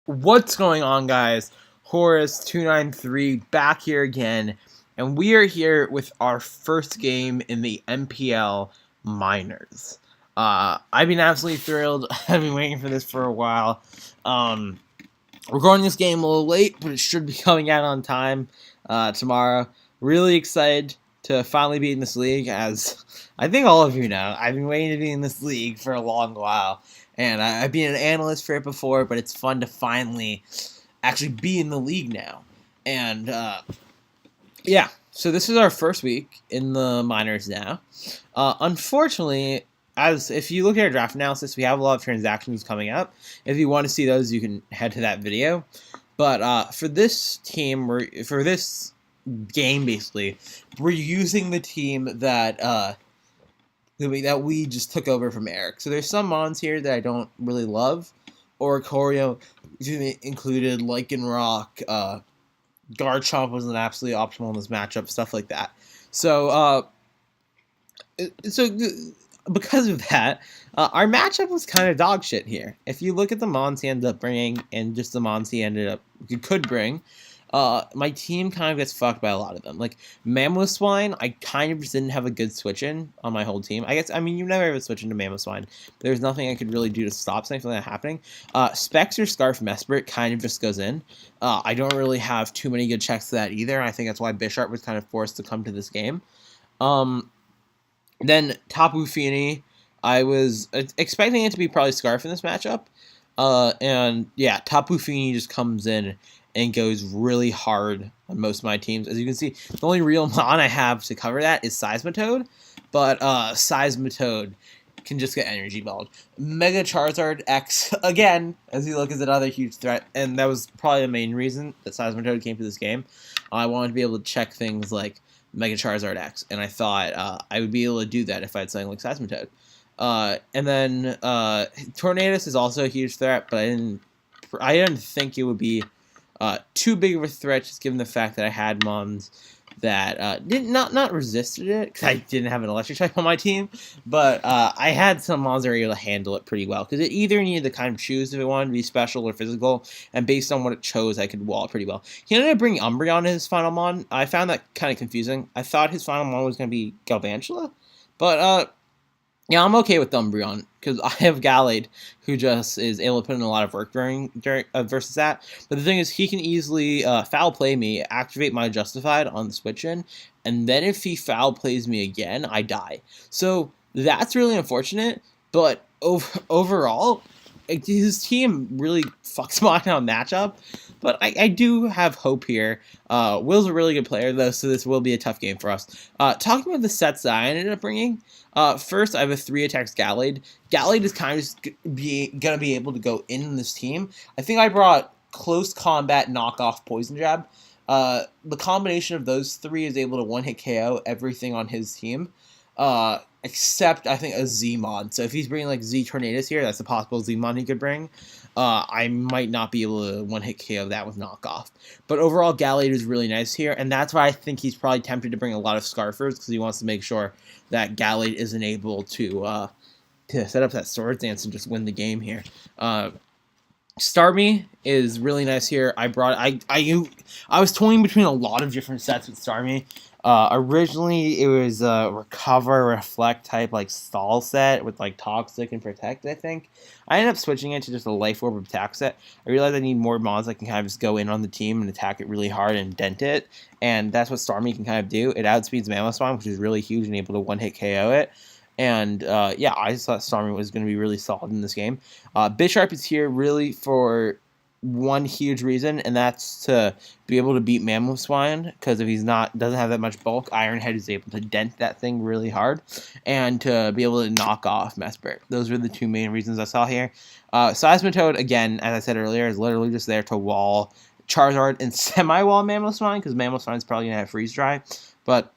What's going on, guys? Horus293 back here again, and we are here with our first game in the NPL Minors. I've been absolutely thrilled. I've been waiting for this for a while. Recording this game a little late, but it should be coming out on time tomorrow. Really excited to finally be in this league, as I think all of you know. I've been waiting to be in this league for a long while. And I've been an analyst for it before, but it's fun to finally actually be in the league now. And yeah, so this is our first week in the minors now. Unfortunately, as if you look at our draft analysis, we have a lot of transactions coming up. If you want to see those, you can head to that video. But for this team, for this game, basically, we're using the team that we just took over from Eric. So there's some mons here that I don't really love. Oricorio included, Lycanroc, Garchomp was an absolutely optimal in this matchup, stuff like that. So because of that, our matchup was kind of dog shit here. If you look at the mons he ended up bringing and just the mons he could bring, my team kind of gets fucked by a lot of them. Like, Mamoswine, I kind of just didn't have a good switch-in on my whole team. I mean, you never have a switch into Mamoswine. There's nothing I could really do to stop something from that happening. Specs or Scarf Mesprit kind of just goes in. I don't really have too many good checks to that either. I think that's why Bisharp was kind of forced to come to this game. Then Tapu Fini, I was expecting it to be probably Scarf in this matchup. And yeah, Tapu Fini just comes in and goes really hard on most of my teams. As you can see, the only real mon I have to cover that is Seismitoad, but Seismitoad can just get energy balled. Mega Charizard X, again, as you look, is another huge threat, and that was probably the main reason that Seismitoad came to this game. I wanted to be able to check things like Mega Charizard X, and I thought I would be able to do that if I had something like Seismitoad. And then Tornadus is also a huge threat, but I didn't think it would be too big of a threat, just given the fact that I had mons that not resisted it, because I didn't have an electric type on my team, but I had some mons that were able to handle it pretty well, because it either needed to kind of choose if it wanted to be special or physical, and based on what it chose, I could wall it pretty well. He ended up bringing Umbreon in his final mon. I found that kind of confusing. I thought his final mon was going to be Galvantula, but yeah, I'm okay with Umbreon, because I have Gallade, who just is able to put in a lot of work during versus that. But the thing is, he can easily foul play me, activate my Justified on the switch-in, and then if he foul plays me again, I die. So that's really unfortunate, but overall, his team really fucks mine on matchup. But I do have hope here. Will's a really good player, though, so this will be a tough game for us. Talking about the sets that I ended up bringing, first, I have a 3 attacks Gallade. Gallade is kind of just going to be able to go in this team. I think I brought Close Combat, Knockoff, Poison Jab. The combination of those 3 is able to one-hit KO everything on his team, except, I think, a Z-Mod. So if he's bringing, like, Z Tornadus here, that's a possible Z-Mod he could bring. I might not be able to one-hit KO that with Knockoff. But overall, Gallade is really nice here, and that's why I think he's probably tempted to bring a lot of Scarfers, because he wants to make sure that Gallade isn't able to set up that Sword Dance and just win the game here. Starmie is really nice here. I was toying between a lot of different sets with Starmie. Originally, it was a Recover, Reflect type, like, stall set with, like, Toxic and Protect, I think. I ended up switching it to just a Life Orb attack set. I realized I need more mons that can kind of just go in on the team and attack it really hard and dent it, and that's what Starmie can kind of do. It outspeeds Mamoswine, which is really huge, and able to one-hit KO it. And, yeah, I just thought Starmie was going to be really solid in this game. Bisharp is here really for one huge reason, and that's to be able to beat Mamoswine, because if he's doesn't have that much bulk, Ironhead is able to dent that thing really hard, and to be able to knock off Mesprit. Those were the 2 main reasons I saw here. Seismitoad, again, as I said earlier, is literally just there to wall Charizard and semi-wall Mamoswine, because Mamoswine's probably going to have Freeze Dry, but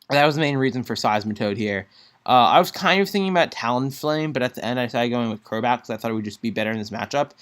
that was the main reason for Seismitoad here. I was kind of thinking about Talonflame, but at the end I decided going with Crobat because I thought it would just be better in this matchup.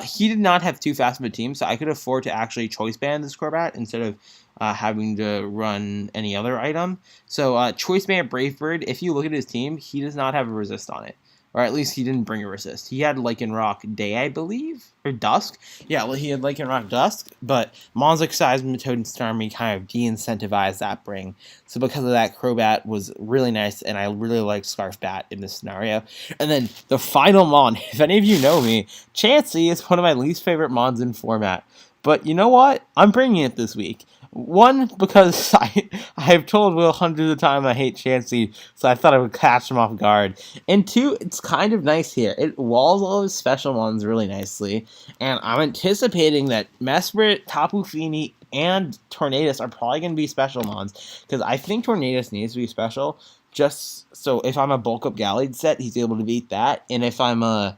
He did not have too fast of a team, so I could afford to actually choice ban this Crobat instead of having to run any other item. So choice ban Brave Bird, if you look at his team, he does not have a resist on it. or at least he didn't bring a resist. He had Lycanroc Day, I believe, or Dusk. Yeah, well, he had Lycanroc Dusk, but Monzic, Seismitoad, and Starmie kind of de-incentivized that bring. So because of that, Crobat was really nice, and I really like Scarf Bat in this scenario. And then the final Mon, if any of you know me, Chansey is one of my least favorite Mons in format. But you know what? I'm bringing it this week. One, because I have told Will hundreds of times I hate Chansey, so I thought I would catch him off guard. And two, it's kind of nice here. It walls all of his special ones really nicely, and I'm anticipating that Mesprit, Tapu Fini, and Tornadus are probably going to be special mons, because I think Tornadus needs to be special, just so if I'm a bulk up Gallade set, he's able to beat that, and if I'm a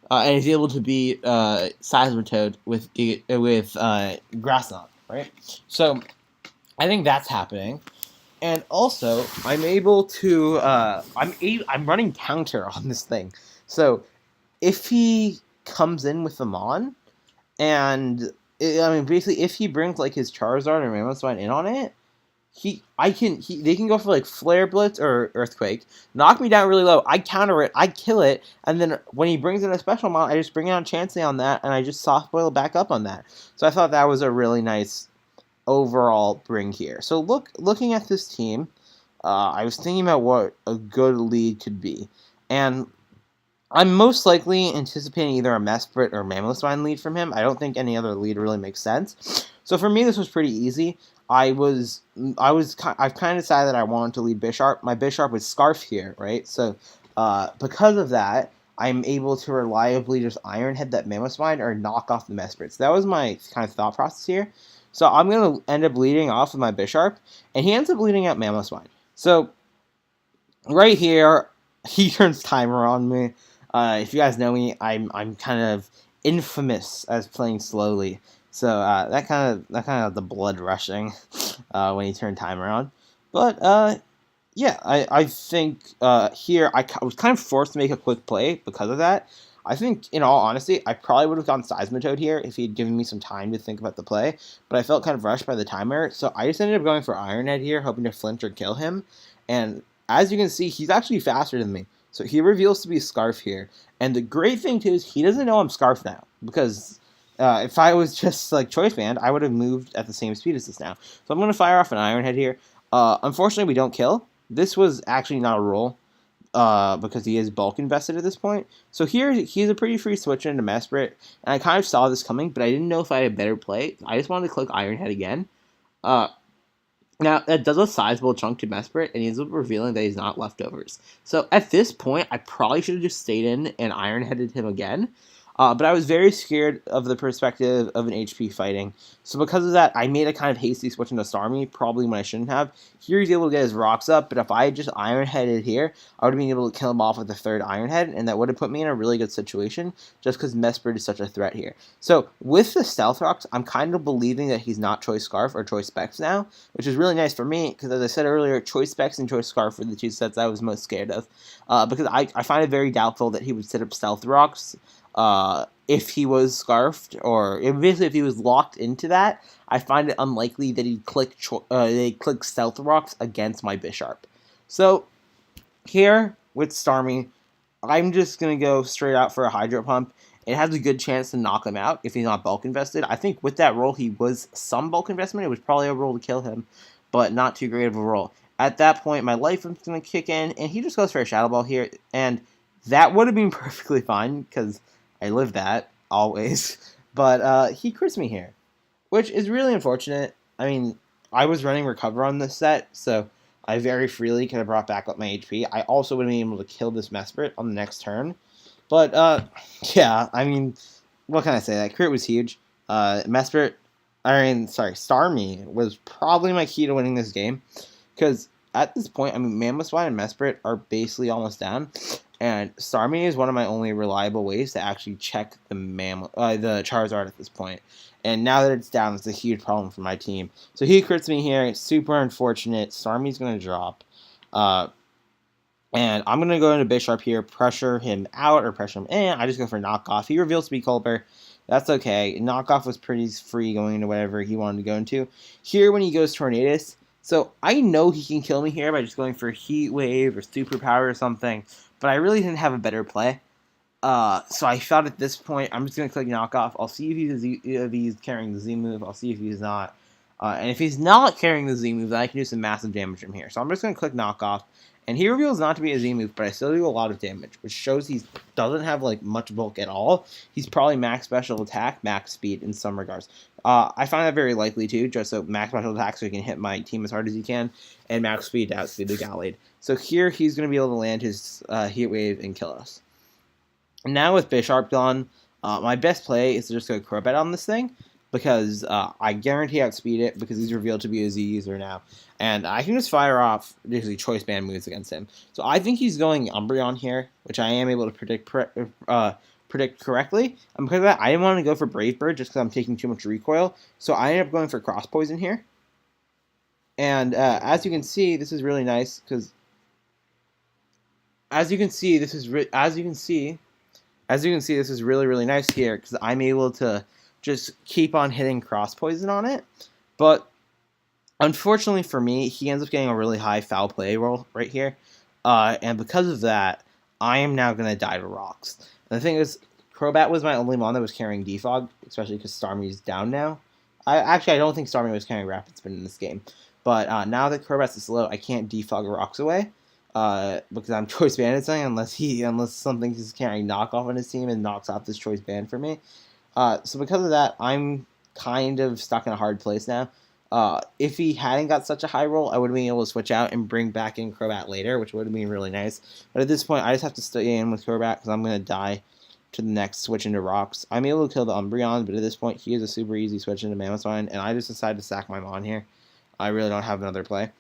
and he's able to beat Seismitoad with Grass Knot, right? So I think that's happening, and also I'm able to I'm running counter on this thing. So if he comes in with the Mon, and basically if he brings like his Charizard or Mammothswine in on it, they can go for like Flare Blitz or Earthquake, knock me down really low, I counter it, I kill it, and then when he brings in a special Mon, I just bring out Chansey on that, and I just soft boil back up on that. So I thought that was a really nice overall bring here. So looking at this team, I was thinking about what a good lead could be, and I'm most likely anticipating either a Mesprit or Mammothswine lead from him. I don't think any other lead really makes sense. So for me, this was pretty easy. I've kind of decided that I wanted to lead Bisharp. My Bisharp was Scarf here, right? So because of that, I'm able to reliably just Iron Head that Mammothswine or knock off the Mesprit. So that was my kind of thought process here. So I'm going to end up leading off with my Bisharp, and he ends up leading out Mammothswine. So right here, he turns timer on me. If you guys know me, I'm kind of infamous as playing slowly. So that kind of the blood rushing when you turn timer on. But yeah, I think here I was kind of forced to make a quick play because of that. I think, in all honesty, I probably would have gone Seismitoad here if he had given me some time to think about the play, but I felt kind of rushed by the timer, so I just ended up going for Iron Head here, hoping to flinch or kill him, and as you can see, he's actually faster than me, so he reveals to be Scarf here, and the great thing, too, is he doesn't know I'm Scarf now, because if I was just, like, Choice Band, I would have moved at the same speed as this now, so I'm going to fire off an Iron Head here. Unfortunately, we don't kill. This was actually not a roll, because he is bulk invested at this point. So here, he's a pretty free switch into Mesprit, and I kind of saw this coming, but I didn't know if I had a better play. I just wanted to click Iron Head again. Now, that does a sizable chunk to Mesprit, and he ends up revealing that he's not leftovers. So at this point, I probably should have just stayed in and Iron Headed him again. But I was very scared of the perspective of an HP fighting. So because of that, I made a kind of hasty switch into Starmie, probably when I shouldn't have. Here he's able to get his rocks up, but if I had just Iron Headed here, I would have been able to kill him off with the third Iron Head, and that would have put me in a really good situation, just because Mesprit is such a threat here. So with the Stealth Rocks, I'm kind of believing that he's not Choice Scarf or Choice Specs now, which is really nice for me, because as I said earlier, Choice Specs and Choice Scarf were the two sets I was most scared of, because I find it very doubtful that he would set up Stealth Rocks, if he was Scarfed, or basically if he was locked into that, I find it unlikely that he'd click Stealth Rocks against my Bisharp. So, here, with Starmie, I'm just going to go straight out for a Hydro Pump. It has a good chance to knock him out if he's not bulk invested. I think with that roll, he was some bulk investment. It was probably a roll to kill him, but not too great of a roll. At that point, my life is going to kick in, and he just goes for a Shadow Ball here, and that would have been perfectly fine, because I live that, always, but he crits me here, which is really unfortunate. I mean, I was running Recover on this set, so I very freely could have brought back up my HP. I also would have been able to kill this Mesprit on the next turn, but, yeah, I mean, what can I say? That crit was huge. Starmie was probably my key to winning this game, because at this point, I mean, Mammothswine and Mesprit are basically almost down, and Starmie is one of my only reliable ways to actually check the Charizard at this point. And now that it's down, it's a huge problem for my team. So he crits me here. It's super unfortunate. Starmie's going to drop. And I'm going to go into Bisharp here, pressure him out, or pressure him in. I just go for Knockoff. He reveals to be Culper. That's okay. Knockoff was pretty free going into whatever he wanted to go into. Here, when he goes Tornadus, So I know he can kill me here by just going for Heat Wave or Superpower or something, but I really didn't have a better play. So I thought at this point, I'm just going to click knockoff. I'll see if he's carrying the Z move. I'll see if he's not. And if he's not carrying the Z move, then I can do some massive damage from here. So I'm just going to click knockoff. And he reveals not to be a Z move, but I still do a lot of damage, which shows he doesn't have like much bulk at all. He's probably max special attack, max speed in some regards. I find that very likely too, just so max special attack so he can hit my team as hard as he can, and max speed to outspeed the Gallade. So here he's going to be able to land his Heat Wave and kill us. Now with Bisharp gone, my best play is to just go Crobat on this thing, because I guarantee outspeed it, because he's revealed to be a Z user now. And I can just fire off usually choice band moves against him. So I think he's going Umbreon here, which I am able to predict correctly. And because of that, I didn't want to go for Brave Bird just because I'm taking too much recoil. So I ended up going for Cross Poison here. And as you can see, this is really nice, because as you can see, this is really nice here, because I'm able to just keep on hitting Cross Poison on it. But unfortunately for me, he ends up getting a really high foul play roll right here. And because of that, I am now going to die to rocks. And the thing is, Crobat was my only mon that was carrying Defog, especially because Starmie's down now. I don't think Starmie was carrying Rapid Spin in this game. But now that Crobat's is low, I can't defog rocks away. Because I'm choice banded something unless something's carrying knockoff on his team and knocks off this choice band for me. So because of that, I'm kind of stuck in a hard place now. If he hadn't got such a high roll, I would have been able to switch out and bring back in Crobat later, which would have been really nice. But at this point, I just have to stay in with Crobat because I'm going to die to the next switch into rocks. I'm able to kill the Umbreon, but at this point, he is a super easy switch into Mammothine, and I just decided to sack my Mon here. I really don't have another play.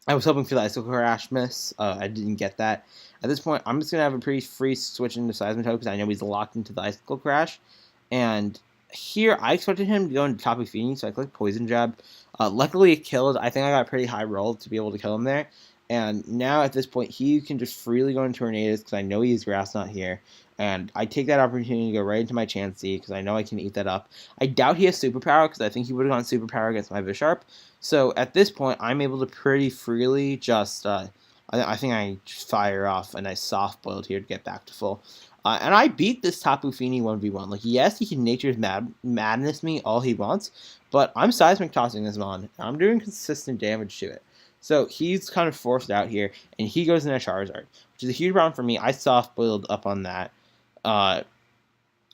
I was hoping for the Icicle Crash miss. I didn't get that. At this point, I'm just going to have a pretty free switch into Seismitoad because I know he's locked into the Icicle Crash. And here, I expected him to go into Tapu Fini, so I clicked Poison Jab. Luckily, it killed. I think I got a pretty high roll to be able to kill him there. And now, at this point, he can just freely go into Tornadus because I know he has Grass Knot here. And I take that opportunity to go right into my Chansey because I know I can eat that up. I doubt he has Superpower because I think he would have gone Superpower against my Bisharp. So at this point, I'm able to pretty freely just, I think I just fire off a nice soft boiled here to get back to full. And I beat this Tapu Fini 1v1. Like, yes, he can Nature's Madness me all he wants, but I'm Seismic Tossing this Mon. And I'm doing consistent damage to it. So he's kind of forced out here, and he goes into Charizard, which is a huge problem for me. I soft boiled up on that. At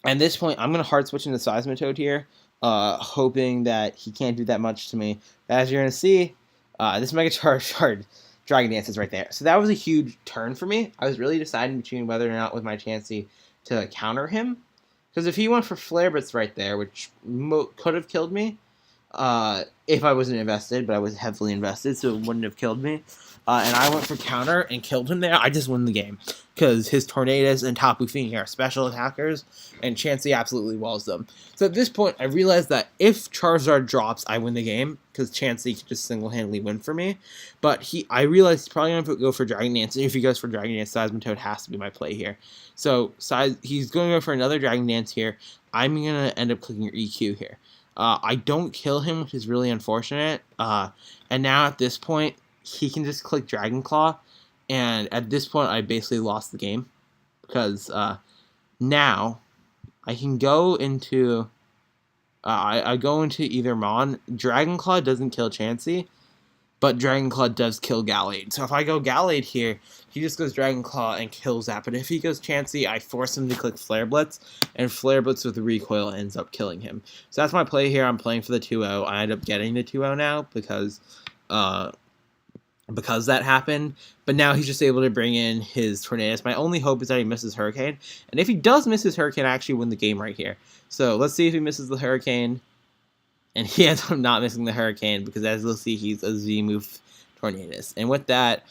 this point, I'm going to hard switch into Seismitoad here, hoping that he can't do that much to me. But as you're going to see, this Mega Charizard Dragon Dance is right there. So that was a huge turn for me. I was really deciding between whether or not with my Chansey to counter him. Because if he went for Flare Blitz right there, which could have killed me if I wasn't invested, but I was heavily invested, so it wouldn't have killed me. And I went for counter and killed him there, I just won the game. Because his Tornadus and Tapu Fini are special attackers, and Chansey absolutely walls them. So at this point, I realized that if Charizard drops, I win the game, because Chansey could just single-handedly win for me. But I realized he's probably going to go for Dragon Dance, and if he goes for Dragon Dance, Seismitoad has to be my play here. So he's going to go for another Dragon Dance here. I'm going to end up clicking EQ here. I don't kill him, which is really unfortunate. And now at this point, he can just click Dragon Claw, and at this point, I basically lost the game, because now I can go into I go into either Mon. Dragon Claw doesn't kill Chansey, but Dragon Claw does kill Gallade. So if I go Gallade here, he just goes Dragon Claw and kills that. But if he goes Chansey, I force him to click Flare Blitz, and Flare Blitz with the recoil ends up killing him. So that's my play here. I'm playing for the 2-0. I end up getting the 2-0 now because that happened, but now he's just able to bring in his Tornadus. My only hope is that he misses Hurricane, and if he does miss his Hurricane, I actually win the game right here. So let's see if he misses the Hurricane, and he ends up not missing the Hurricane, because as you'll see, he's a Z-move Tornadus. And with that,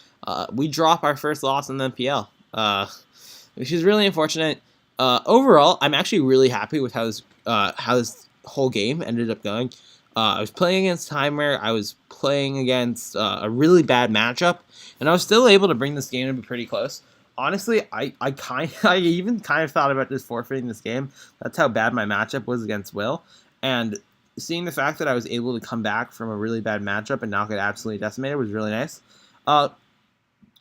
we drop our first loss in the NPL, which is really unfortunate. Overall, I'm actually really happy with how this whole game ended up going. I was playing against Timer, I was playing against a really bad matchup, and I was still able to bring this game to be pretty close. Honestly, I even kind of thought about just forfeiting this game. That's how bad my matchup was against Will. And seeing the fact that I was able to come back from a really bad matchup and not get absolutely decimated was really nice. Uh,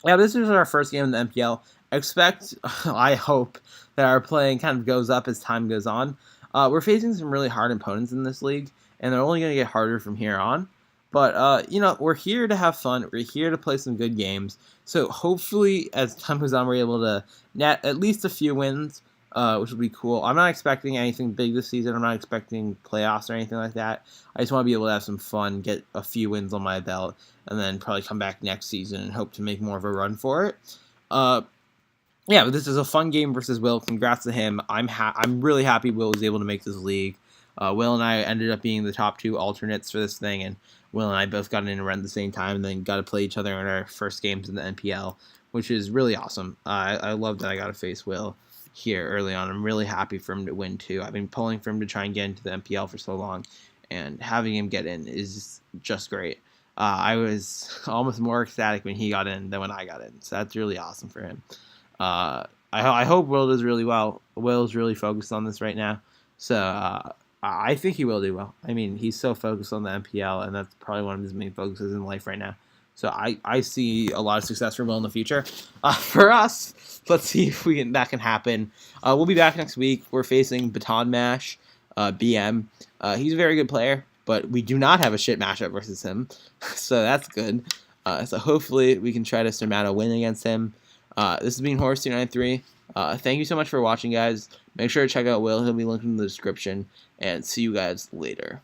yeah, this is our first game in the NPL. Expect, I hope, that our playing kind of goes up as time goes on. We're facing some really hard opponents in this league, and they're only going to get harder from here on. But, we're here to have fun. We're here to play some good games. So hopefully, as time goes on, we're able to net at least a few wins, which will be cool. I'm not expecting anything big this season. I'm not expecting playoffs or anything like that. I just want to be able to have some fun, get a few wins on my belt, and then probably come back next season and hope to make more of a run for it. But this is a fun game versus Will. Congrats to him. I'm really happy Will was able to make this league. Will and I ended up being the top 2 alternates for this thing, and Will and I both got in around the same time and then got to play each other in our first games in the NPL, which is really awesome. I love that I got to face Will here early on. I'm really happy for him to win, too. I've been pulling for him to try and get into the NPL for so long, and having him get in is just great. I was almost more ecstatic when he got in than when I got in, so that's really awesome for him. I hope Will does really well. Will's really focused on this right now, so I think he will do well. I mean, he's so focused on the NPL, and that's probably one of his main focuses in life right now. So I see a lot of success for Will in the future. For us, let's see if that can happen. We'll be back next week. We're facing Baton Mash, BM. He's a very good player, but we do not have a shit matchup versus him, so that's good. So hopefully we can try to surmount a win against him. This has been Horse293. Thank you so much for watching, guys. Make sure to check out Will. He'll be linked in the description. And see you guys later.